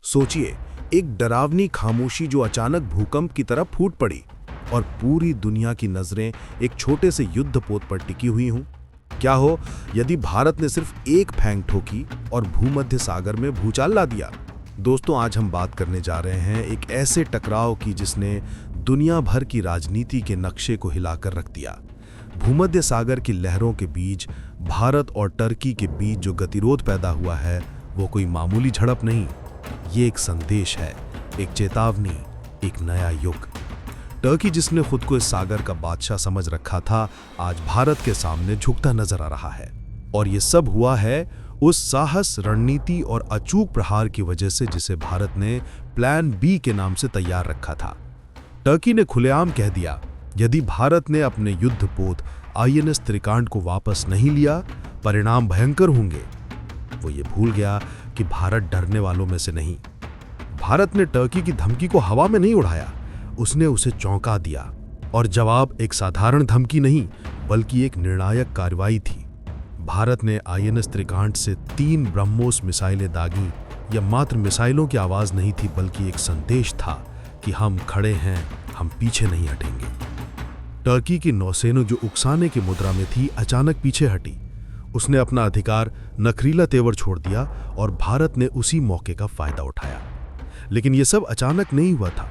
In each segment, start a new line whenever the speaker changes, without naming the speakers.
सोचिए, एक डरावनी खामोशी जो अचानक भूकंप की तरह फूट पड़ी और पूरी दुनिया की नजरें एक छोटे से युद्धपोत पर टिकी हुई हों। क्या हो यदि भारत ने सिर्फ एक फेंक ठोकी और भूमध्य सागर में भूचाल ला दिया। दोस्तों, आज हम बात करने जा रहे हैं एक ऐसे टकराव की जिसने दुनिया भर की राजनीति के नक्शे को हिलाकर रख दिया। भूमध्य सागर की लहरों के बीच भारत और टर्की के बीच जो गतिरोध पैदा हुआ है वो कोई मामूली झड़प नहीं, ये एक संदेश है, एक चेतावनी, एक नया युग। टर्की जिसने खुद को इस सागर का बादशाह समझ रखा था, आज भारत के सामने झुकता नजर आ रहा है। और ये सब हुआ है उस साहस, रणनीति और अचूक प्रहार की वजह से जिसे भारत ने प्लान बी के नाम से तैयार रखा था। टर्की ने खुलेआम कह दिया, यदि भारत ने अपने युद्धपोत आईएनएस त्रिकांड को वापस नहीं लिया, परिणाम भयंकर होंगे। वो ये भूल गया कि भारत डरने वालों में से नहीं। भारत ने टर्की की धमकी को हवा में नहीं उड़ाया, उसने उसे चौंका दिया। और जवाब एक साधारण धमकी नहीं, बल्कि एक निर्णायक कार्रवाई थी। भारत ने आईएनएस त्रिकांड से 3 ब्रह्मोस मिसाइलें दागी। यह मात्र मिसाइलों की आवाज नहीं थी, बल्कि एक संदेश था कि हम खड़े हैं, हम पीछे नहीं हटेंगे। टर्की की नौसेना जो उकसाने की मुद्रा में थी, अचानक पीछे हटी। उसने अपना अधिकार नखरीला तेवर छोड़ दिया और भारत ने उसी मौके का फायदा उठाया। लेकिन यह सब अचानक नहीं हुआ था।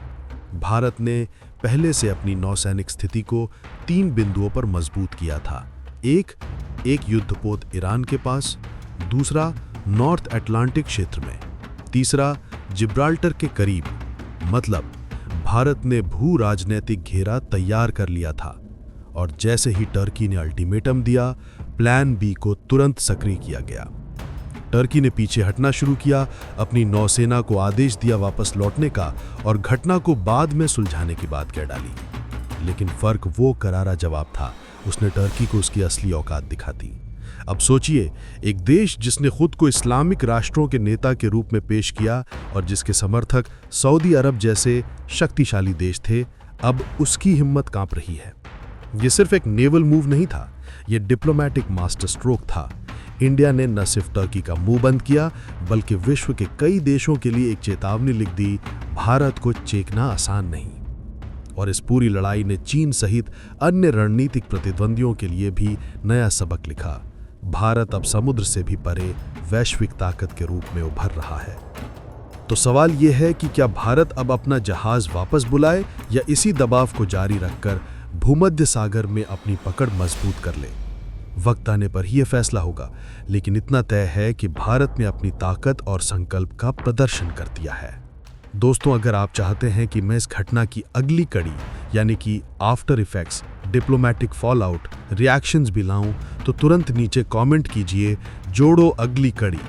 भारत ने पहले से अपनी नौसैनिक स्थिति को 3 बिंदुओं पर मजबूत किया था। एक युद्धपोत ईरान के पास, दूसरा नॉर्थ अटलांटिक क्षेत्र में, तीसरा जिब्राल्टर के करीब। मतलब भारत ने भू राजनीतिक घेरा तैयार कर लिया था। और जैसे ही टर्की ने अल्टीमेटम दिया, प्लान बी को तुरंत सक्रिय किया गया। टर्की ने पीछे हटना शुरू किया, अपनी नौसेना को आदेश दिया वापस लौटने का और घटना को बाद में सुलझाने की बात कह डाली। लेकिन फर्क वो करारा जवाब था, उसने टर्की को उसकी असली औकात दिखा दी। अब सोचिए, एक देश जिसने खुद को इस्लामिक राष्ट्रों के नेता के रूप में पेश किया और जिसके समर्थक सऊदी अरब जैसे शक्तिशाली देश थे, अब उसकी हिम्मत कांप रही है। यह सिर्फ एक नेवल मूव नहीं था, यह डिप्लोमैटिक मास्टर स्ट्रोक था। इंडिया ने न सिर्फ टर्की का मुंह बंद किया, बल्कि विश्व के कई देशों के लिए एक चेतावनी लिख दी, भारत को चेकना आसान नहीं। और इस पूरी लड़ाई ने चीन सहित अन्य रणनीतिक प्रतिद्वंदियों के लिए भी नया सबक लिखा। भारत अब समुद्र से भी परे वैश्विक ताकत के रूप में उभर रहा है। तो सवाल यह है कि क्या भारत अब अपना जहाज वापस बुलाए या इसी दबाव को जारी रखकर भूमध्य सागर में अपनी पकड़ मजबूत कर ले। वक्त आने पर ही यह फैसला होगा, लेकिन इतना तय है कि भारत ने अपनी ताकत और संकल्प का प्रदर्शन कर दिया है। दोस्तों, अगर आप चाहते हैं कि मैं इस घटना की अगली कड़ी यानी कि after effects, diplomatic fallout, reactions भी लाऊं, तो तुरंत नीचे कमेंट कीजिए, जोड़ो अगली कड़ी।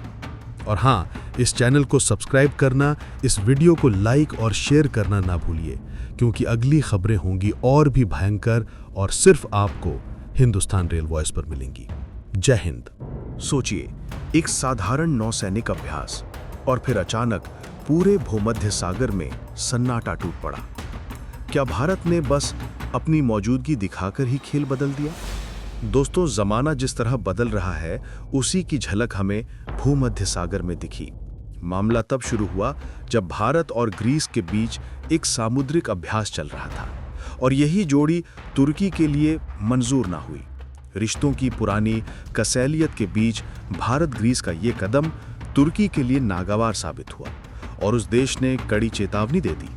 और हाँ, इस चैनल को सब्सक्राइब करना, इस वीडियो को लाइक और शेयर करना ना भूलिए, क्योंकि अगली खबरें होंगी और भी भयंकर और सिर्फ आपको हिंदुस्तान रेल वॉइस पर मिलेंगी। जय हिंद।
सोचिए, एक साधारण नौसैनिक अभ्यास और फिर अचानक पूरे भूमध्य सागर में सन्नाटा टूट पड़ा। क्या भारत ने बस अपनी मौजूदगी दिखाकर ही खेल बदल दिया? दोस्तों, जमाना जिस तरह बदल रहा है, उसी की झलक हमें भूमध्य सागर में दिखी। मामला तब शुरू हुआ जब भारत और ग्रीस के बीच एक सामुद्रिक अभ्यास चल रहा था और यही जोड़ी तुर्की के लिए मंजूर ना हुई। रिश्तों की पुरानी कसैलियत के बीच भारत ग्रीस का ये कदम तुर्की के लिए नागवार साबित हुआ और उस देश ने कड़ी चेतावनी दे दी।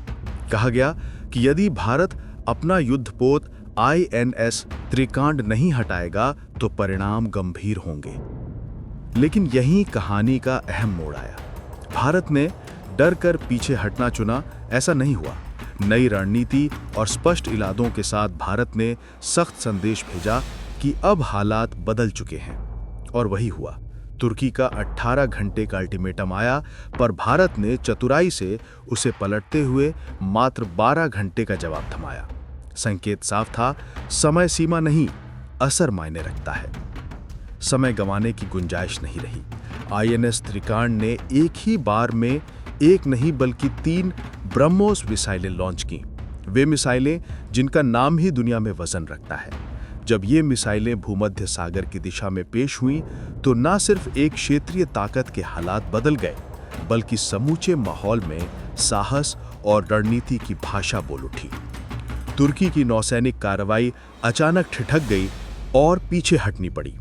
कहा गया कि यदि भारत अपना युद्धपोत आईएनएस त्रिकांड नहीं हटाएगा तो परिणाम गंभीर होंगे। लेकिन यही कहानी का अहम मोड़ आया। भारत ने डर कर पीछे हटना चुना, ऐसा नहीं हुआ। नई रणनीति और स्पष्ट इरादों के साथ भारत ने सख्त संदेश भेजा कि अब हालात बदल चुके हैं। और वही हुआ। तुर्की का 18 घंटे का अल्टीमेटम आया, पर भारत ने चतुराई से उसे पलटते हुए मात्र 12 घंटे का जवाब थमाया। संकेत साफ था, समय सीमा नहीं, असर मायने रखता है। समय गंवाने की गुंजाइश नहीं रही। आईएनएस त्रिकांड ने एक ही बार में एक नहीं बल्कि 3 ब्रह्मोस मिसाइलें लॉन्च की। वे मिसाइलें जिनका नाम ही दुनिया में वजन रखता है। जब ये मिसाइलें भूमध्य सागर की दिशा में पेश हुईं, तो न सिर्फ एक क्षेत्रीय ताकत के हालात बदल गए, बल्कि समूचे माहौल में साहस और रणनीति की भाषा बोल उठी। तुर्की की नौसैनिक कार्रवाई अचानक ठिठक गई और पीछे हटनी पड़ी।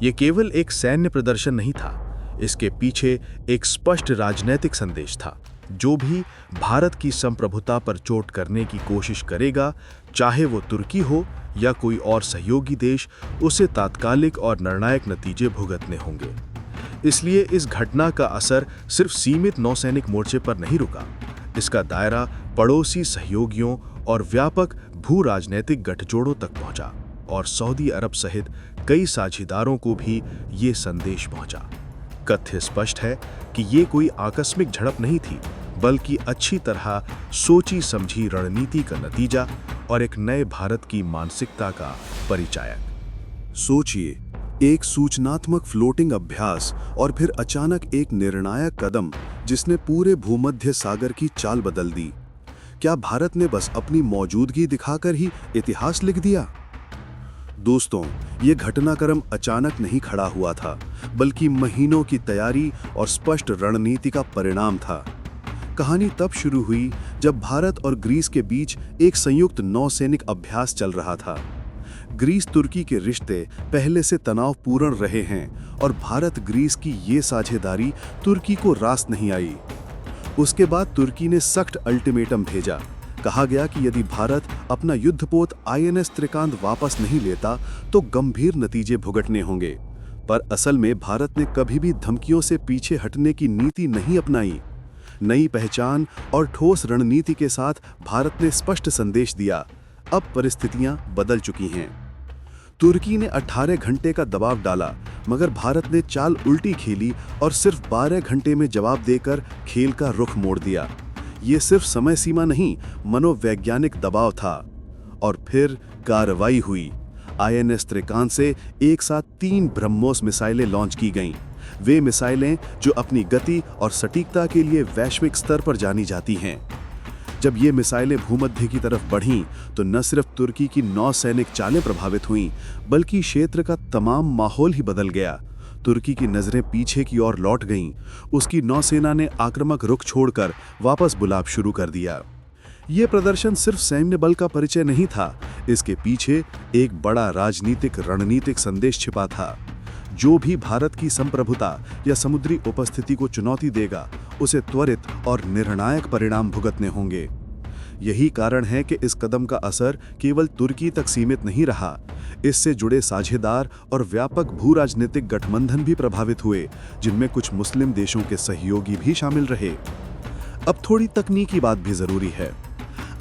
ये केवल एक सैन्य प्रदर्शन नहीं था, इसके पीछे एक स्पष्ट राजनीतिक संदेश था। जो भी भारत की संप्रभुता पर चोट करने की कोशिश करेगा, चाहे वो तुर्की हो या कोई और सहयोगी देश, उसे तात्कालिक और निर्णायक नतीजे भुगतने होंगे। इसलिए इस घटना का असर सिर्फ सीमित नौसैनिक मोर्चे पर नहीं रुका, इसका दायरा पड़ोसी सहयोगियों और व्यापक भू राजनीतिक गठजोड़ों तक पहुंचा और सऊदी अरब सहित कई साझेदारों को भी ये संदेश पहुंचा। कथ्य स्पष्ट है कि ये कोई आकस्मिक झड़प नहीं थी, बल्कि अच्छी तरह सोची समझी रणनीति का नतीजा और एक नए भारत की मानसिकता का परिचायक।
सोचिए, एक सूचनात्मक फ्लोटिंग अभ्यास और फिर अचानक एक निर्णायक कदम जिसने पूरे भूमध्य सागर की चाल बदल दी। क्या भारत ने बस अपनी मौजूदगी दिखाकर ही इतिहास लिख दिया? दोस्तों, ये घटनाक्रम अचानक नहीं खड़ा हुआ था, बल्कि महीनों की तैयारी और स्पष्ट रणनीति का परिणाम था। कहानी तब शुरू हुई जब भारत और ग्रीस के बीच एक संयुक्त नौसैनिक अभ्यास चल रहा था। ग्रीस तुर्की के रिश्ते पहले से तनावपूर्ण रहे हैं और भारत ग्रीस की ये साझेदारी तुर्की को रास नहीं आई। उसके बाद तुर्की ने सख्त अल्टीमेटम भेजा। कहा गया कि यदि भारत अपना युद्धपोत INS त्रिकांत वापस नहीं लेता तो गंभीर नतीजे भुगतने होंगे। पर असल में भारत ने कभी भी धमकियों से पीछे हटने की नीति नहीं अपनाई। नई पहचान और ठोस रणनीति के साथ भारत ने स्पष्ट संदेश दिया, अब परिस्थितियां बदल चुकी हैं। तुर्की ने 18 घंटे का दबाव डाला, मगर भारत ने चाल उल्टी खेली और सिर्फ 12 घंटे में जवाब देकर खेल का रुख मोड़ दिया। ये सिर्फ समय सीमा नहीं, मनोवैज्ञानिक दबाव था। और फिर कार्रवाई हुई। INS त्रिकांत से एक साथ 3 ब्रह्मोस मिसाइलें लॉन्च की गईं। वे मिसाइलें जो अपनी गति और सटीकता के लिए वैश्विक स्तर पर जानी जाती हैं। जब ये मिसाइलें भूमध्य की तरफ बढ़ीं, तो न सिर्फ तुर्की की नौसैनिक चालें प्रभावित हुईं, बल्कि क्षेत्र का तमाम माहौल ही बदल गया। तुर्की की नजरें पीछे की ओर लौट गईं। उसकी नौसेना ने आक्रामक रुख छोड़कर वापस बुलाव शुरू कर दिया। ये प्रदर्शन सिर्फ सैन्य बल का परिचय नहीं था, इसके पीछे एक बड़ा राजनीतिक रणनीतिक संदेश छिपा था। जो भी भारत की संप्रभुता या समुद्री उपस्थिति को चुनौती देगा, उसे त्वरित और निर्णायक परिणाम भुगतने होंगे। यही कारण है कि इस कदम का असर केवल तुर्की तक सीमित नहीं रहा। इससे जुड़े साझेदार और व्यापक भू-राजनीतिक गठबंधन भी प्रभावित हुए, जिनमें कुछ मुस्लिम देशों के सहयोगी भी शामिल रहे। अब थोड़ी तकनीकी बात भी जरूरी है।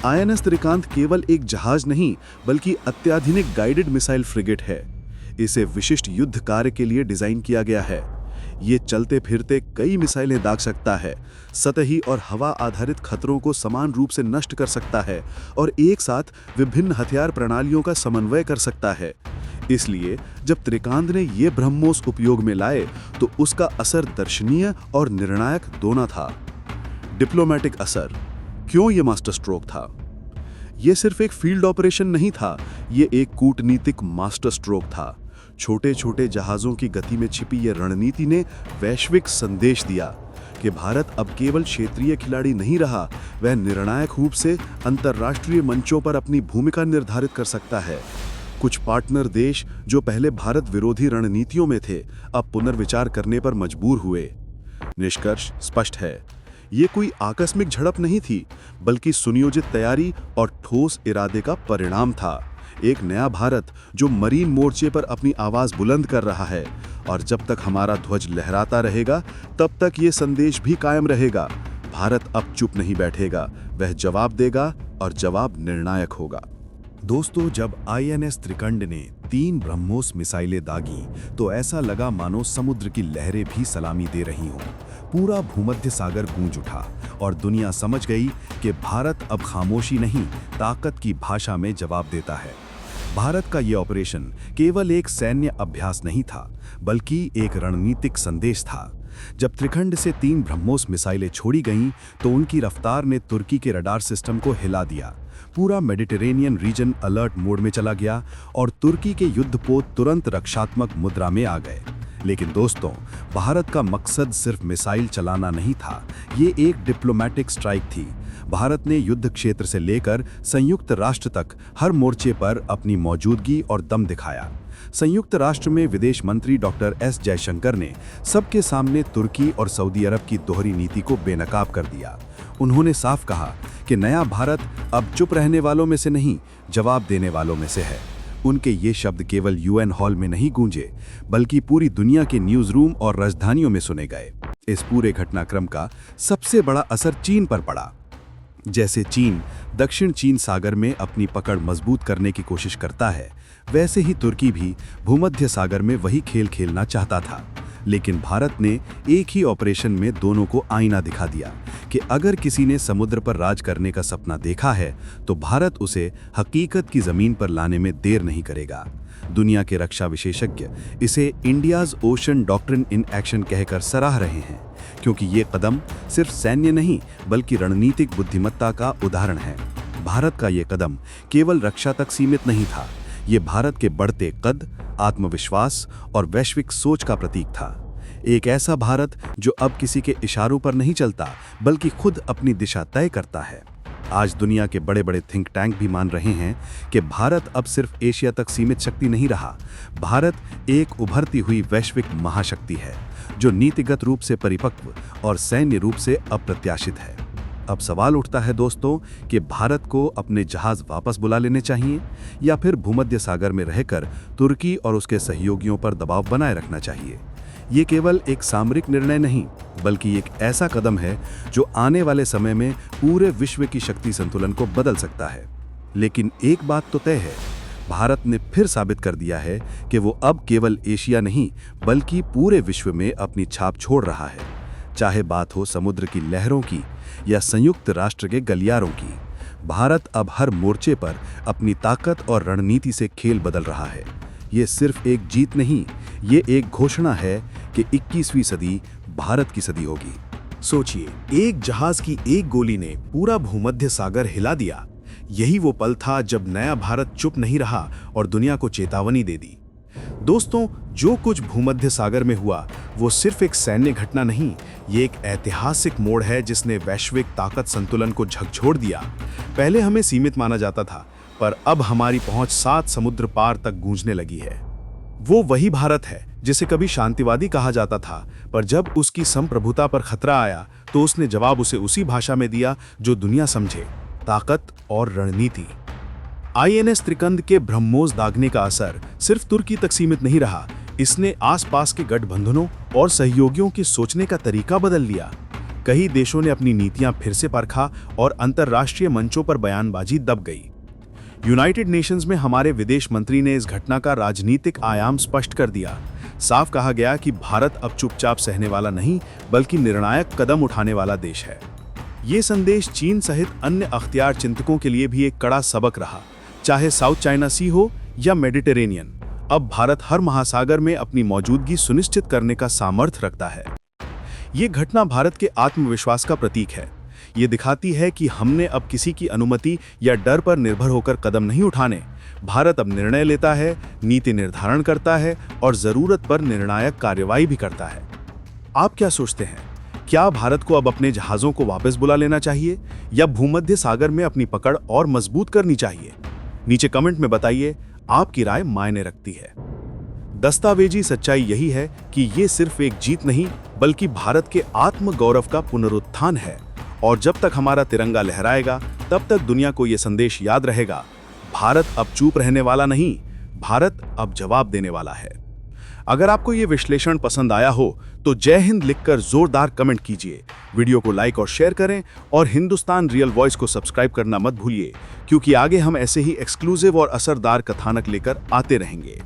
INS त्रिकांत केवल एक जहाज नहीं, बल्कि अत्याधुनिक गाइडेड मिसाइल फ्रिगेट है। इसे विशिष्ट युद्ध कार्य के लिए डिजाइन किया गया है। ये चलते फिरते कई मिसाइलें दाग सकता है, सतही और हवा आधारित खतरों को समान रूप से नष्ट कर सकता है और एक साथ विभिन्न हथियार प्रणालियों का समन्वय कर सकता है। इसलिए जब त्रिकांत ने ये ब्रह्मोस उपयोग में लाए, तो उसका असर दर्शनीय और निर्णायक दोनों था। डिप्लोमेटिक असर। क्यों ये मास्टर स्ट्रोक था? ये सिर्फ एक फील्ड ऑपरेशन नहीं था, ये एक कूटनीतिक मास्टर स्ट्रोक था। छोटे छोटे जहाज़ों की गति में छिपी ये रणनीति ने वैश्विक संदेश दिया कि भारत अब केवल क्षेत्रीय खिलाड़ी नहीं रहा, वह निर्णायक रूप से अंतर्राष्ट्रीय मंचों पर अपनी भूमिका निर्धारित कर सकता है। कुछ पार्टनर देश जो पहले भारत विरोधी रणनीतियों में थे, अब पुनर्विचार करने पर मजबूर हुए। निष्कर्ष स्पष्ट है, ये कोई आकस्मिक झड़प नहीं थी, बल्कि सुनियोजित तैयारी और ठोस इरादे का परिणाम था। एक नया भारत जो मरीन मोर्चे पर अपनी आवाज बुलंद कर रहा है, और जब तक हमारा ध्वज लहराता रहेगा, तब तक ये संदेश भी कायम रहेगा। भारत अब चुप नहीं बैठेगा, वह जवाब देगा और जवाब निर्णायक होगा। दोस्तों, जब INS त्रिकंड ने 3 ब्रह्मोस मिसाइलें दागी, तो ऐसा लगा मानो समुद्र की लहरें भी सलामी दे रही हों। पूरा भूमध्य सागर गूंज उठा और दुनिया समझ गई कि भारत अब खामोशी नहीं, ताकत की भाषा में जवाब देता है। भारत का यह ऑपरेशन केवल एक सैन्य अभ्यास नहीं था, बल्कि एक रणनीतिक संदेश था। जब त्रिखंड से 3 ब्रह्मोस मिसाइलें छोड़ी गईं, तो उनकी रफ्तार ने तुर्की के रडार सिस्टम को हिला दिया। पूरा मेडिटेरेनियन रीजन अलर्ट मोड में चला गया और तुर्की के युद्धपोत तुरंत रक्षात्मक मुद्रा में आ गए। लेकिन दोस्तों, भारत का मकसद सिर्फ मिसाइल चलाना नहीं था, ये एक डिप्लोमेटिक स्ट्राइक थी। भारत ने युद्ध क्षेत्र से लेकर संयुक्त राष्ट्र तक हर मोर्चे पर अपनी मौजूदगी और दम दिखाया। संयुक्त राष्ट्र में विदेश मंत्री डॉक्टर एस जयशंकर ने सबके सामने तुर्की और सऊदी अरब की दोहरी नीति को बेनकाब कर दिया। उन्होंने साफ कहा कि नया भारत अब चुप रहने वालों में से नहीं, जवाब देने वालों में से है। उनके ये शब्द केवल यूएन हॉल में नहीं गूंजे, बल्कि पूरी दुनिया के न्यूज़ रूम और राजधानियों में सुने गए। इस पूरे घटनाक्रम का सबसे बड़ा असर चीन पर पड़ा। जैसे चीन दक्षिण चीन सागर में अपनी पकड़ मजबूत करने की कोशिश करता है, वैसे ही तुर्की भी भूमध्य सागर में वही खेल खेलना चाहता था। लेकिन भारत ने एक ही ऑपरेशन में दोनों को आईना दिखा दिया कि अगर किसी ने समुद्र पर राज करने का सपना देखा है, तो भारत उसे हकीकत की जमीन पर लाने में देर नहीं करेगा। दुनिया के रक्षा विशेषज्ञ इसे India's ocean doctrine in action कहकर सराह रहे हैं, क्योंकि ये कदम सिर्फ सैन्य नहीं बल्कि रणनीतिक बुद्धिमत्ता का उदाहरण है। भारत का ये कदम केवल रक्षा तक सीमित नहीं था, ये भारत के बढ़ते कद, आत्मविश्वास और वैश्विक सोच का प्रतीक था। एक ऐसा भारत जो अब किसी के इशारों पर नहीं चलता, बल्कि खुद अपनी दिशा तय करता है। आज दुनिया के बड़े बड़े थिंक टैंक भी मान रहे हैं कि भारत अब सिर्फ एशिया तक सीमित शक्ति नहीं रहा। भारत एक उभरती हुई वैश्विक महाशक्ति है, जो नीतिगत रूप से परिपक्व और सैन्य रूप से अप्रत्याशित है। अब सवाल उठता है दोस्तों कि भारत को अपने जहाज वापस बुला लेने चाहिए या फिर भूमध्य सागर में रहकर तुर्की और उसके सहयोगियों पर दबाव बनाए रखना चाहिए। ये केवल एक सामरिक निर्णय नहीं, बल्कि एक ऐसा कदम है जो आने वाले समय में पूरे विश्व की शक्ति संतुलन को बदल सकता है। लेकिन एक बात तो तय है, भारत ने फिर साबित कर दिया है कि वो अब केवल एशिया नहीं बल्कि पूरे विश्व में अपनी छाप छोड़ रहा है। चाहे बात हो समुद्र की लहरों की या संयुक्त राष्ट्र के गलियारों की, भारत अब हर मोर्चे पर अपनी ताकत और रणनीति से खेल बदल रहा है। ये सिर्फ एक जीत नहीं, ये एक घोषणा है कि 21वीं सदी भारत की सदी होगी।
सोचिए, एक जहाज की एक गोली ने पूरा भूमध्य सागर हिला दिया। यही वो पल था जब नया भारत चुप नहीं रहा और दुनिया को चेतावनी दे दी। दोस्तों, जो कुछ भूमध्य सागर में हुआ वो सिर्फ एक सैन्य घटना नहीं, ये एक ऐतिहासिक मोड़ है जिसने वैश्विक ताकत संतुलन को झकझोर दिया। पहले हमें सीमित माना जाता था, पर अब हमारी पहुंच 7 समुद्र पार तक गूंजने लगी है। वो वही भारत है जिसे कभी शांतिवादी कहा जाता था, पर जब उसकी संप्रभुता पर खतरा आया तो उसने जवाब उसे उसी भाषा में दिया जो दुनिया समझे, ताकत और रणनीति। आईएनएस त्रिकंद के ब्रह्मोस दागने का असर सिर्फ तुर्की तक सीमित नहीं रहा, इसने आसपास के गठबंधनों और सहयोगियों के सोचने का तरीका बदल लिया। कई देशों ने अपनी नीतियां फिर से परखा और अंतर्राष्ट्रीय मंचों पर बयानबाजी दब गई। यूनाइटेड नेशंस में हमारे विदेश मंत्री ने इस घटना का राजनीतिक आयाम स्पष्ट कर दिया। साफ कहा गया कि भारत अब चुपचाप सहने वाला नहीं बल्कि निर्णायक कदम उठाने वाला देश है। ये संदेश चीन सहित अन्य अख्तियार चिंतकों के लिए भी एक कड़ा सबक रहा। चाहे साउथ चाइना सी हो या मेडिटेरेनियन, अब भारत हर महासागर में अपनी मौजूदगी सुनिश्चित करने का सामर्थ्य रखता है। ये घटना भारत के आत्मविश्वास का प्रतीक है। ये दिखाती है कि हमने अब किसी की अनुमति या डर पर निर्भर होकर कदम नहीं उठाने। भारत अब निर्णय लेता है, नीति निर्धारण करता है और जरूरत पर निर्णायक कार्यवाही भी करता है। आप क्या सोचते हैं? क्या भारत को अब अपने जहाजों को वापस बुला लेना चाहिए या भूमध्य सागर में अपनी पकड़ और मजबूत करनी चाहिए? नीचे कमेंट में बताइए, आपकी राय मायने रखती है। दस्तावेजी सच्चाई यही है कि ये सिर्फ एक जीत नहीं बल्कि भारत के आत्मगौरव का पुनरुत्थान है। और जब तक हमारा तिरंगा लहराएगा, तब तक दुनिया को यह संदेश याद रहेगा, भारत अब चुप रहने वाला नहीं, भारत अब जवाब देने वाला है। अगर आपको ये विश्लेषण पसंद आया हो तो जय हिंद लिखकर जोरदार कमेंट कीजिए, वीडियो को लाइक और शेयर करें और हिंदुस्तान रियल वॉइस को सब्सक्राइब करना मत भूलिए, क्योंकि आगे हम ऐसे ही एक्सक्लूसिव और असरदार कथानक लेकर आते रहेंगे।